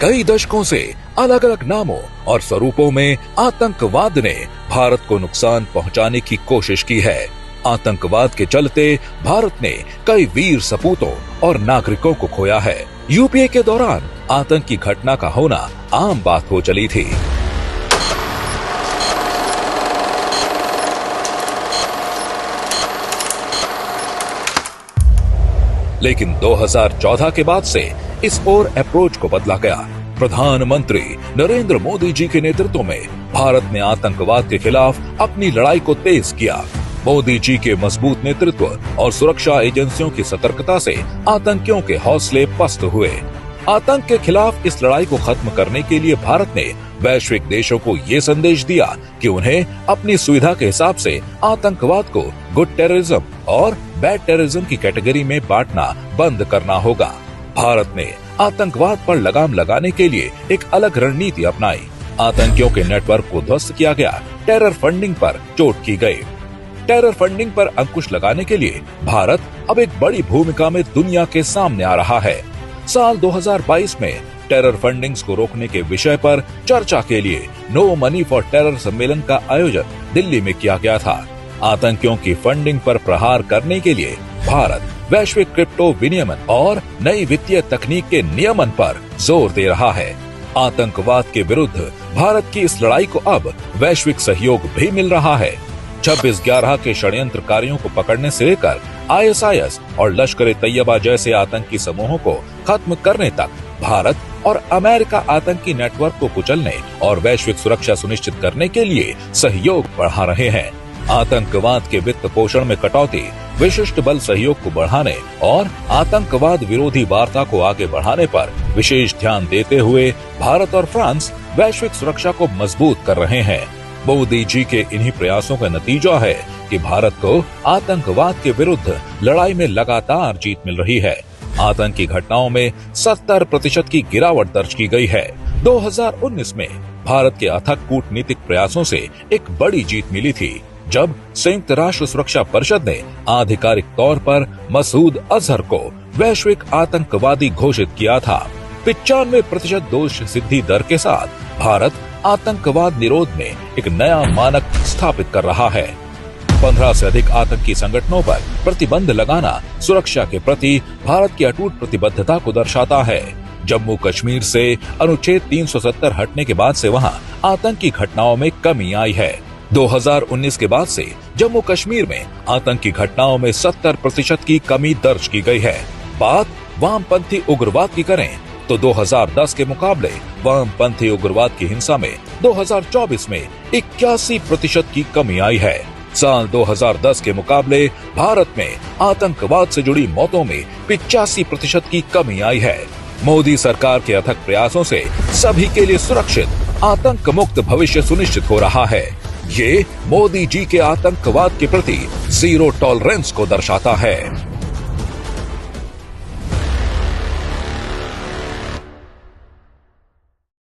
कई दशकों से अलग अलग नामों और स्वरूपों में आतंकवाद ने भारत को नुकसान पहुंचाने की कोशिश की है। आतंकवाद के चलते भारत ने कई वीर सपूतों और नागरिकों को खोया है। यूपीए के दौरान आतंकी घटना का होना आम बात हो चली थी। लेकिन 2014 के बाद से इस ओर अप्रोच को बदला गया। प्रधानमंत्री नरेंद्र मोदी जी के नेतृत्व में भारत ने आतंकवाद के खिलाफ अपनी लड़ाई को तेज किया। मोदी जी के मजबूत नेतृत्व और सुरक्षा एजेंसियों की सतर्कता से आतंकियों के हौसले पस्त हुए। आतंक के खिलाफ इस लड़ाई को खत्म करने के लिए भारत ने वैश्विक देशों को ये संदेश दिया कि उन्हें अपनी सुविधा के हिसाब से आतंकवाद को गुड टेररिज्म और बैड टेररिज्म की कैटेगरी में बांटना बंद करना होगा। भारत ने आतंकवाद पर लगाम लगाने के लिए एक अलग रणनीति अपनाई। आतंकियों के नेटवर्क को ध्वस्त किया गया। टेरर फंडिंग पर चोट की गई। टेरर फंडिंग पर अंकुश लगाने के लिए भारत अब एक बड़ी भूमिका में दुनिया के सामने आ रहा है। साल 2022 में टेरर फंडिंग्स को रोकने के विषय पर चर्चा के लिए नो मनी फॉर टेरर सम्मेलन का आयोजन दिल्ली में किया गया था। आतंकियों की फंडिंग पर प्रहार करने के लिए भारत वैश्विक क्रिप्टो विनियमन और नई वित्तीय तकनीक के नियमन पर जोर दे रहा है। आतंकवाद के विरुद्ध भारत की इस लड़ाई को अब वैश्विक सहयोग भी मिल रहा है। 26/11 के षड्यंत्रकारियों को पकड़ने से लेकर ISIS और लश्कर-ए-तैयबा जैसे आतंकी समूहों को खत्म करने तक भारत और अमेरिका आतंकी नेटवर्क को कुचलने और वैश्विक सुरक्षा सुनिश्चित करने के लिए सहयोग बढ़ा रहे हैं। आतंकवाद के वित्त पोषण में कटौती, विशिष्ट बल सहयोग को बढ़ाने और आतंकवाद विरोधी वार्ता को आगे बढ़ाने पर विशेष ध्यान देते हुए भारत और फ्रांस वैश्विक सुरक्षा को मजबूत कर रहे हैं। मोदी जी के इन्हीं प्रयासों का नतीजा है कि भारत को आतंकवाद के विरुद्ध लड़ाई में लगातार जीत मिल रही है। आतंकी घटनाओं में 70% की गिरावट दर्ज की गई है। 2019 में भारत के अथक कूटनीतिक प्रयासों से एक बड़ी जीत मिली थी, जब संयुक्त राष्ट्र सुरक्षा परिषद ने आधिकारिक तौर पर मसूद अजहर को वैश्विक आतंकवादी घोषित किया था। 95% दोष सिद्धि दर के साथ भारत आतंकवाद निरोध में एक नया मानक स्थापित कर रहा है। 15 से अधिक आतंकी संगठनों पर प्रतिबंध लगाना सुरक्षा के प्रति भारत की अटूट प्रतिबद्धता को दर्शाता है। जम्मू कश्मीर से अनुच्छेद 370 हटने के बाद से वहां आतंकी घटनाओं में कमी आई है। 2019 के बाद से जम्मू कश्मीर में आतंकी घटनाओं में 70% की कमी दर्ज की गई है। बात वामपंथी उग्रवाद की करें तो 2010 के मुकाबले वामपंथी उग्रवाद की हिंसा में 2024 में 81% की कमी आई है। साल 2010 के मुकाबले भारत में आतंकवाद से जुड़ी मौतों में 85% की कमी आई है। मोदी सरकार के अथक प्रयासों से सभी के लिए सुरक्षित आतंक मुक्त भविष्य सुनिश्चित हो रहा है। ये मोदी जी के आतंकवाद के प्रति जीरो टॉलरेंस को दर्शाता है।